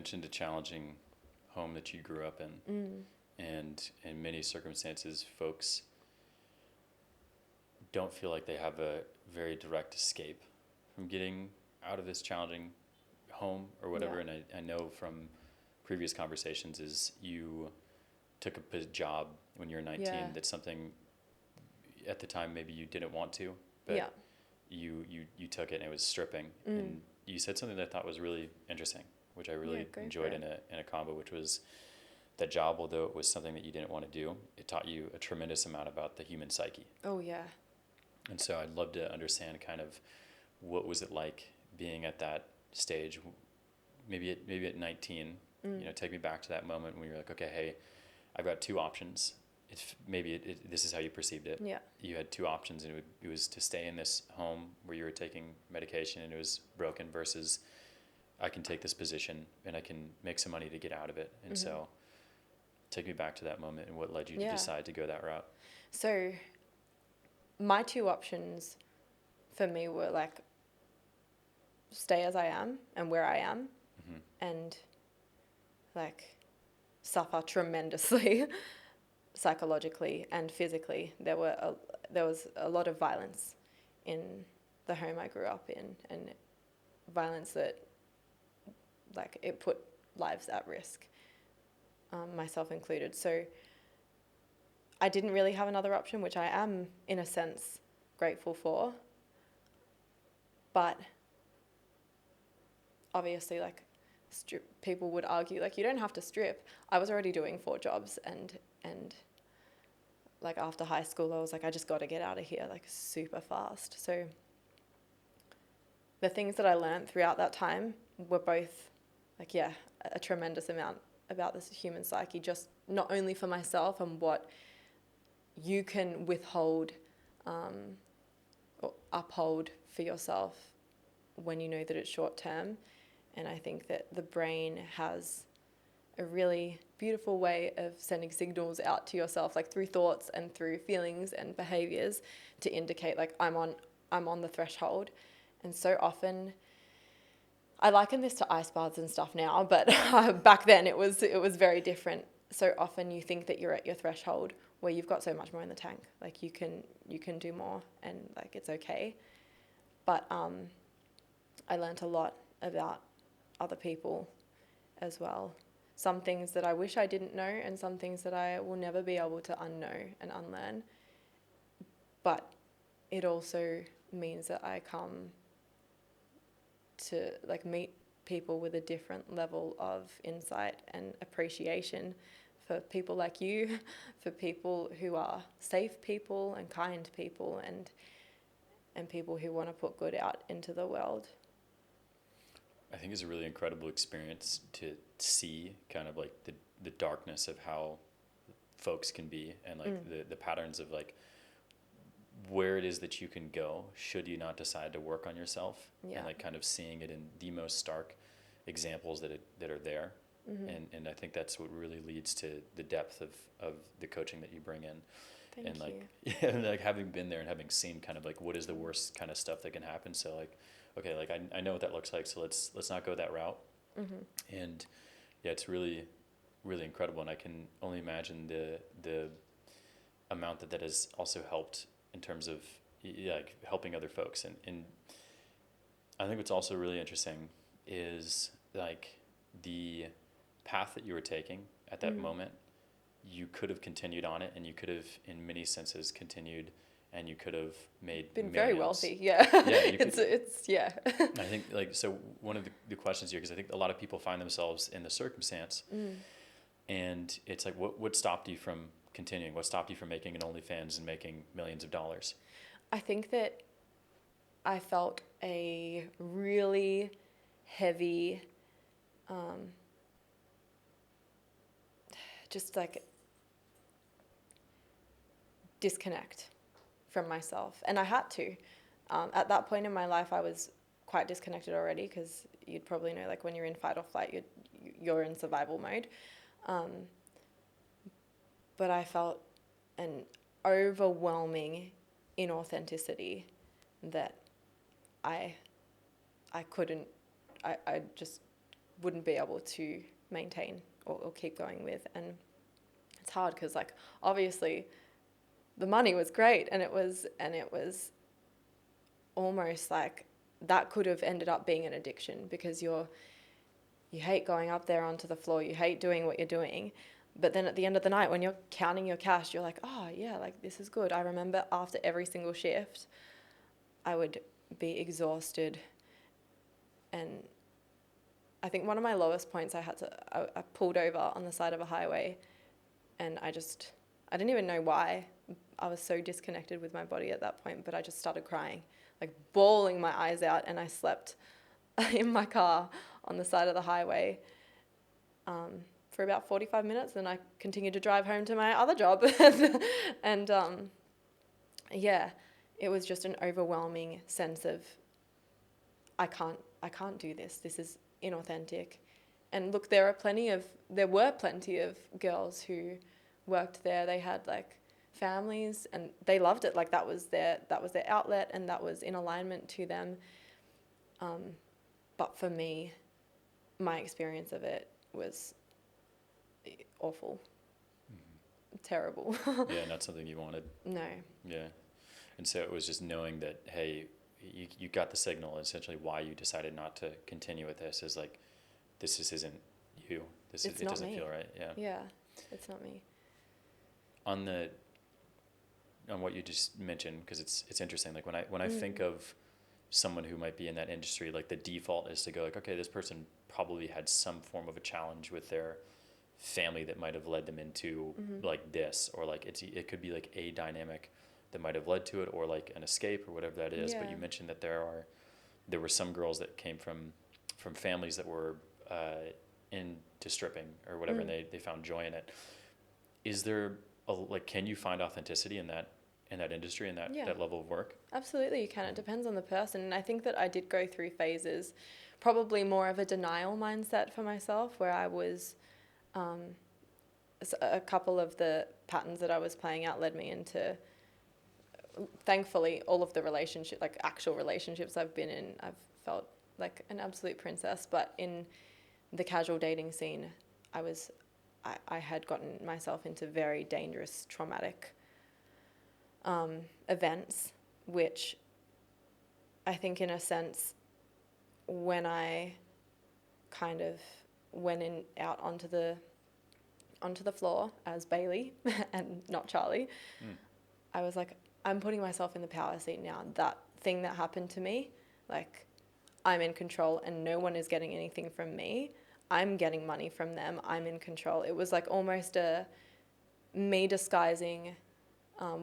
mentioned a challenging home that you grew up in, and in many circumstances, folks don't feel like they have a very direct escape from getting out of this challenging home or whatever. Yeah. And I know from previous conversations is you took a job when you were 19. Yeah. That's something at the time maybe you didn't want to, but Yeah. you took it and it was stripping. And you said something that I thought was really interesting, which I really Go for enjoyed it. in a combo, which was that job, although it was something that you didn't want to do, it taught you a tremendous amount about the human psyche. Oh, yeah. And so I'd love to understand kind of what was it like being at that stage, maybe at 19, take me back to that moment when you're like, okay, hey, I've got two options. This is how you perceived it. Yeah. You had two options, and it was to stay in this home where you were taking medication and it was broken, versus I can take this position and I can make some money to get out of it. And so take me back to that moment and what led you to Yeah. decide to go that route. So my two options for me were like stay as I am and where I am and like suffer tremendously psychologically and physically. There was a lot of violence in the home I grew up in, and violence that like it put lives at risk, myself included. So I didn't really have another option, which I am in a sense grateful for. But obviously, like people would argue, like you don't have to strip. I was already doing 4 jobs, and like after high school, I was like, I just got to get out of here, like super fast. So the things that I learned throughout that time were both like, yeah, a tremendous amount about this human psyche, just not only for myself and what you can withhold or uphold for yourself when you know that it's short term. And I think that the brain has a really beautiful way of sending signals out to yourself, like through thoughts and through feelings and behaviors, to indicate like I'm on the threshold. And so often, I liken this to ice baths and stuff now, but back then it was very different. So often you think that you're at your threshold where you've got so much more in the tank, like you can do more and like it's okay. But I learnt a lot about other people as well. Some things that I wish I didn't know, and some things that I will never be able to unknow and unlearn. But it also means that I come to like meet people with a different level of insight and appreciation for people like you, for people who are safe people and kind people, and people who want to put good out into the world. I think it's a really incredible experience to see kind of like the darkness of how folks can be, and like the patterns of like where it is that you can go should you not decide to work on yourself. Yeah. And like kind of seeing it in the most stark examples that are there. And I think that's what really leads to the depth of the coaching that you bring in. Thank and like you. yeah, and like having been there and having seen kind of like what is the worst kind of stuff that can happen. So like, okay, like I know what that looks like, so let's not go that route. And yeah, it's really, really incredible. And I can only imagine the amount that has also helped in terms of like helping other folks. And I think what's also really interesting is like the path that you were taking at that moment. You could have continued on it, and you could have in many senses continued, and you could have made Been millions. very wealthy, yeah. Yeah, you could, it's yeah. I think like, so one of the questions here, because I think a lot of people find themselves in the circumstance, and it's like, what stopped you from continuing? What stopped you from making an OnlyFans and making millions of dollars? I think that I felt a really heavy, just like disconnect from myself. And I had to. At that point in my life, I was quite disconnected already, because you'd probably know, like when you're in fight or flight, you're in survival mode. But I felt an overwhelming inauthenticity that I couldn't, I just wouldn't be able to maintain or keep going with. And it's hard because, like, obviously the money was great, and it was almost like that could have ended up being an addiction, because you hate going up there onto the floor, you hate doing what you're doing, but then at the end of the night when you're counting your cash, you're like, oh yeah, like this is good. I remember after every single shift I would be exhausted, and I think one of my lowest points, I pulled over on the side of a highway, and I didn't even know why. I was so disconnected with my body at that point, but I just started crying, like bawling my eyes out, and I slept in my car on the side of the highway for about 45 minutes. Then I continued to drive home to my other job. And yeah, it was just an overwhelming sense of, I can't do this. This is inauthentic. And look, there were plenty of girls who worked there. They had like families and they loved it. Like that was their outlet, and that was in alignment to them. But for me, my experience of it was awful. Terrible. Yeah, not something you wanted. No. Yeah. And so it was just knowing that, hey, you got the signal. Essentially why you decided not to continue with this is like, this just isn't you. It doesn't feel right. Yeah. Yeah, it's not me. On what you just mentioned, because it's interesting. Like when I think of someone who might be in that industry, like the default is to go like, okay, this person probably had some form of a challenge with their family that might have led them into like this, or like it could be like a dynamic that might have led to it, or like an escape or whatever that is. Yeah. But you mentioned that there were some girls that came from families that were into stripping or whatever, and they found joy in it. Is there can you find authenticity in that industry, in that level of work? Absolutely, you can. It depends on the person. And I think that I did go through phases, probably more of a denial mindset for myself, where I was, a couple of the patterns that I was playing out led me into, thankfully, all of the actual relationships I've been in, I've felt like an absolute princess. But in the casual dating scene, I had gotten myself into very dangerous, traumatic events, which I think in a sense, when I kind of went out onto the floor as Bailey and not Charlie, I was like, I'm putting myself in the power seat now. That thing that happened to me, like, I'm in control and no one is getting anything from me. I'm getting money from them. I'm in control. It was like almost me disguising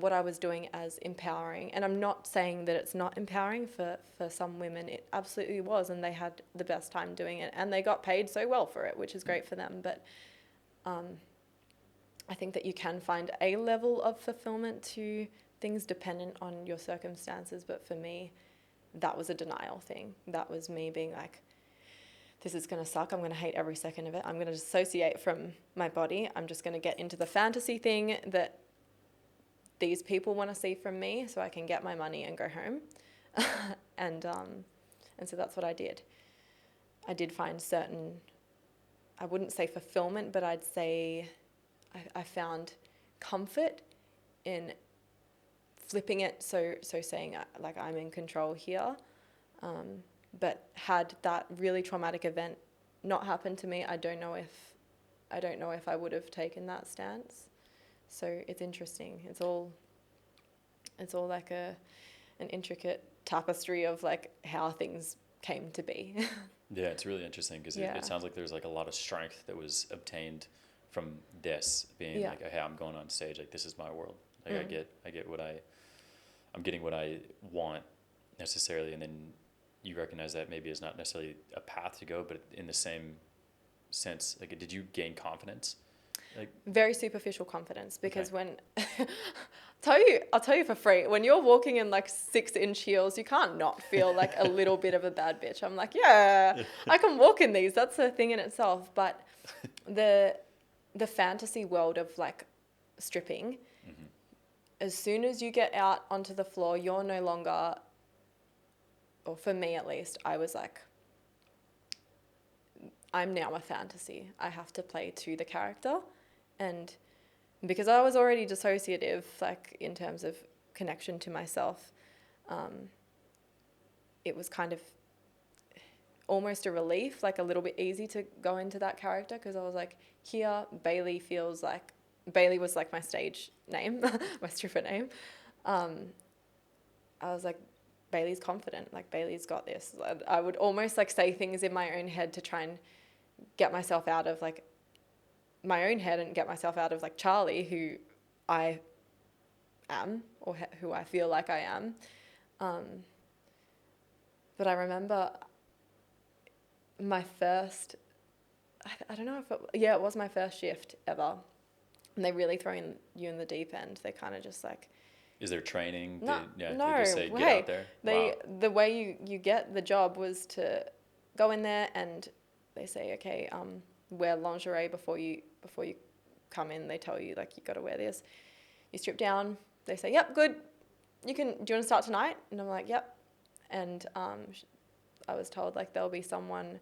what I was doing as empowering. And I'm not saying that it's not empowering for some women. It absolutely was. And they had the best time doing it. And they got paid so well for it, which is great for them. But I think that you can find a level of fulfillment to things dependent on your circumstances. But for me, that was a denial thing. That was me being like, this is going to suck. I'm going to hate every second of it. I'm going to dissociate from my body. I'm just going to get into the fantasy thing that these people want to see from me so I can get my money and go home. And so that's what I did. I did find certain, I wouldn't say fulfillment, but I'd say I found comfort in flipping it, so saying like I'm in control here. But had that really traumatic event not happened to me, I don't know if I would have taken that stance. So it's interesting. It's all like an intricate tapestry of like how things came to be. Yeah, it's really interesting because it sounds like there's like a lot of strength that was obtained from this being like, hey, I'm going on stage, like this is my world. Like I get what I'm getting what I want necessarily, and then you recognize that maybe is not necessarily a path to go, but in the same sense, like, did you gain confidence? Like, very superficial confidence, because when I'll tell you for free, when you're walking in like 6-inch heels, you can't not feel like a little bit of a bad bitch. I'm like, yeah, I can walk in these. That's a thing in itself. But the fantasy world of like stripping, as soon as you get out onto the floor, you're no longer, or for me at least, I was like, I'm now a fantasy. I have to play to the character. And because I was already dissociative, like in terms of connection to myself, it was kind of almost a relief, like a little bit easy to go into that character, because I was like, here, Bailey feels like, Bailey was like my stage name, my stripper name. I was like, Bailey's confident, like Bailey's got this. I would almost like say things in my own head to try and get myself out of like my own head and get myself out of like Charlie, who I am, or who I feel like I am. But I remember my first, I don't know if it was my first shift ever. And they really throw you in the deep end. They kind of just like... Is there training? No, They no just say, way. get out there? Wow. The way you get the job was to go in there and they say, okay, wear lingerie before you come in. They tell you, like, you got to wear this. You strip down. They say, yep, good. Do you want to start tonight? And I'm like, yep. And I was told, like, there'll be someone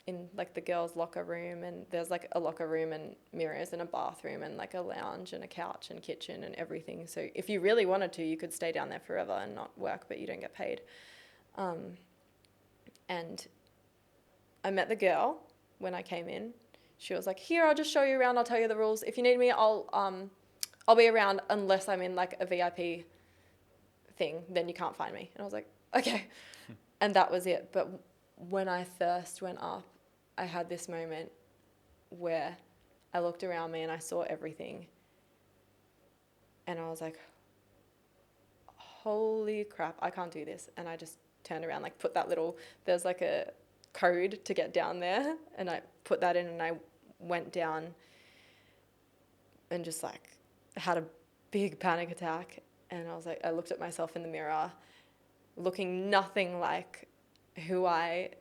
in, like, the girls' locker room, and there's, like, a locker room and mirrors and a bathroom and, like, a lounge and a couch and kitchen and everything. So if you really wanted to, you could stay down there forever and not work, but you don't get paid. And I met the girl when I came in. She was like, here, I'll just show you around. I'll tell you the rules. If you need me, I'll be around unless I'm in, like, a VIP thing, then you can't find me. And I was like, okay. And that was it. But when I first went up, I had this moment where I looked around me and I saw everything. And I was like, holy crap, I can't do this. And I just turned around, like, put that little, there's like a code to get down there. And I put that in and I went down and just, like, had a big panic attack. And I was like, I looked at myself in the mirror, looking nothing like who I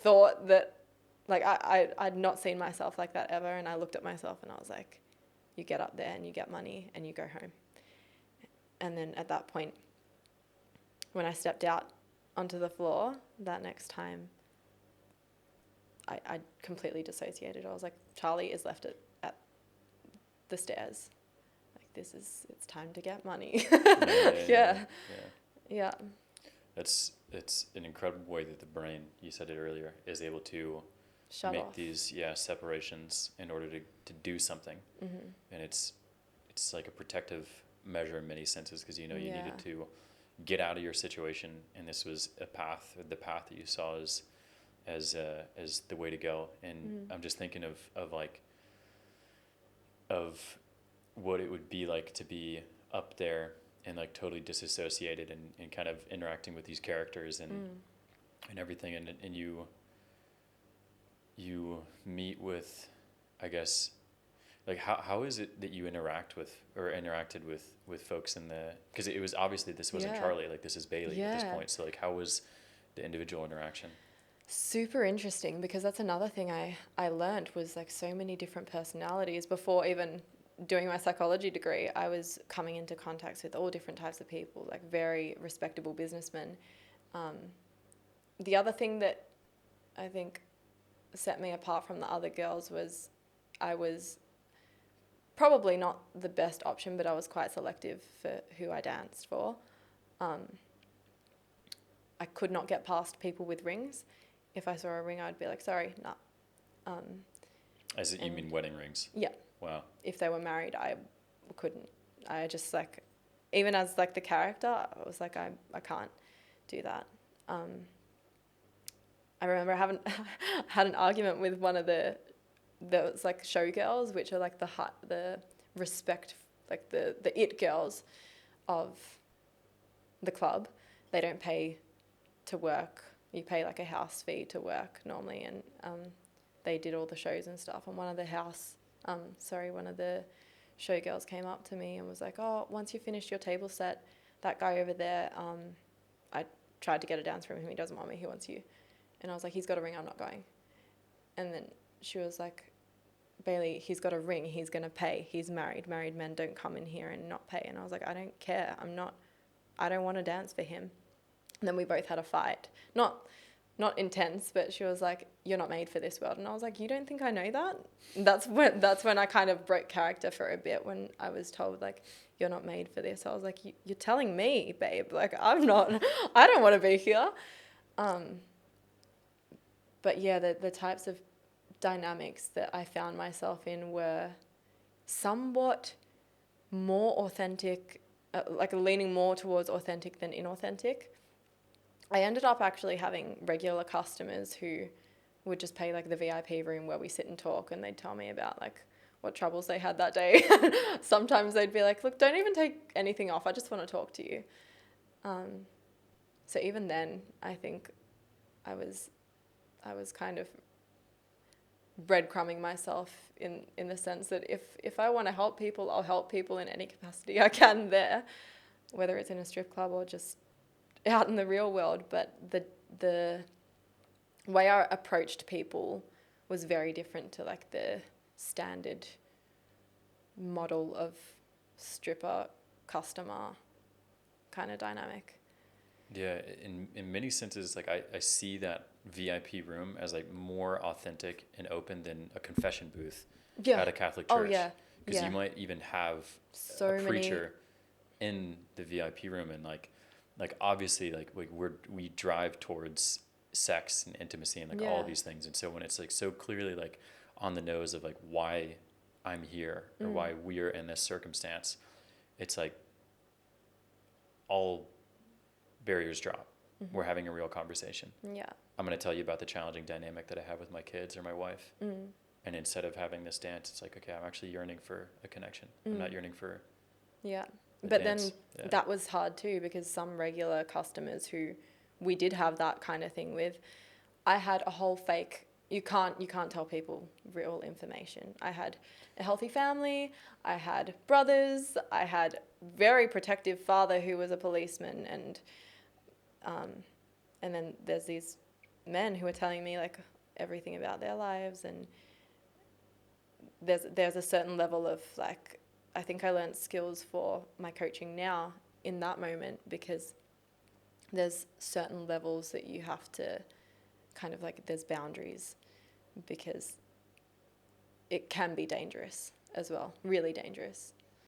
thought that, like, I'd not seen myself like that ever. And I looked at myself and I was like, you get up there and you get money and you go home. And then at that point, when I stepped out onto the floor that next time, I completely dissociated. I was like, Charlie is left at the stairs. It's time to get money. Yeah. It's an incredible way that the brain, you said it earlier, is able to Shut make off. these separations in order to do something. Mm-hmm. And it's like a protective measure in many senses, because you needed to get out of your situation, and this was the path that you saw as the way to go. And I'm just thinking of what it would be like to be up there and, like, totally disassociated and kind of interacting with these characters and everything, and you meet with, I guess, like, how is it that you interacted with folks in the, because it was obviously, this wasn't Charlie, like, this is Bailey at this point, so, like, how was the individual interaction? Super interesting, because that's another thing I learned was, like, so many different personalities. Before even doing my psychology degree, I was coming into contacts with all different types of people, like very respectable businessmen. The other thing that I think set me apart from the other girls was I was probably not the best option, but I was quite selective for who I danced for. I could not get past people with rings. If I saw a ring, I'd be like, sorry, nah. You mean wedding rings? Yeah. Wow. If they were married, I couldn't. I just, like, even as, like, the character, I was like, I can't do that. I remember I had an argument with one of those, like, showgirls, which are, like, the respect, like, the it girls of the club. They don't pay to work. You pay, like, a house fee to work normally, and they did all the shows and stuff. And one of the showgirls came up to me and was like, oh, once you finish your table set, that guy over there, I tried to get a dance from him. He doesn't want me. He wants you. And I was like, he's got a ring. I'm not going. And then she was like, Bailey, he's got a ring. He's going to pay. He's married. Married men don't come in here and not pay. And I was like, I don't care. I don't want to dance for him. And then we both had a fight. Not not intense, but she was like, "You're not made for this world." And I was like, "You don't think I know that?" That's when I kind of broke character for a bit, when I was told like, "You're not made for this." I was like, "You're telling me, babe, like I'm not, I don't want to be here." But yeah, the types of dynamics that I found myself in were somewhat more authentic, like leaning more towards authentic than inauthentic. I ended up actually having regular customers who would just pay like the VIP room where we sit and talk, and they'd tell me about like what troubles they had that day. Sometimes they'd be like, "Look, don't even take anything off. I just want to talk to you." So even then, I think I was kind of breadcrumbing myself in the sense that if I want to help people, I'll help people in any capacity I can there, whether it's in a strip club or just out in the real world. But the way I approached people was very different to like the standard model of stripper customer kind of dynamic. Yeah, in many senses, like I see that VIP room as like more authentic and open than a confession booth Yeah. at a Catholic Oh church. yeah. Because Yeah. you might even have So a many. preacher in the VIP room, and like obviously like we drive towards sex and intimacy and like all Yeah. of these things, and so when it's like so clearly like on the nose of like why I'm here or why we're in this circumstance, it's like all barriers drop. We're having a real conversation. Yeah. I'm going to tell you about the challenging dynamic that I have with my kids or my wife. And instead of having this dance, it's like, okay, I'm actually yearning for a connection. I'm not yearning for Yeah. the But dance. then that was hard too, because some regular customers who we did have that kind of thing with, I had a whole fake, you can't tell people real information. I had a healthy family, I had brothers, I had very protective father who was a policeman, and then there's these men who are telling me like everything about their lives, and there's a certain level of like, I think I learned skills for my coaching now in that moment, because there's certain levels that you have to kind of like, there's boundaries, because it can be dangerous as well, really dangerous.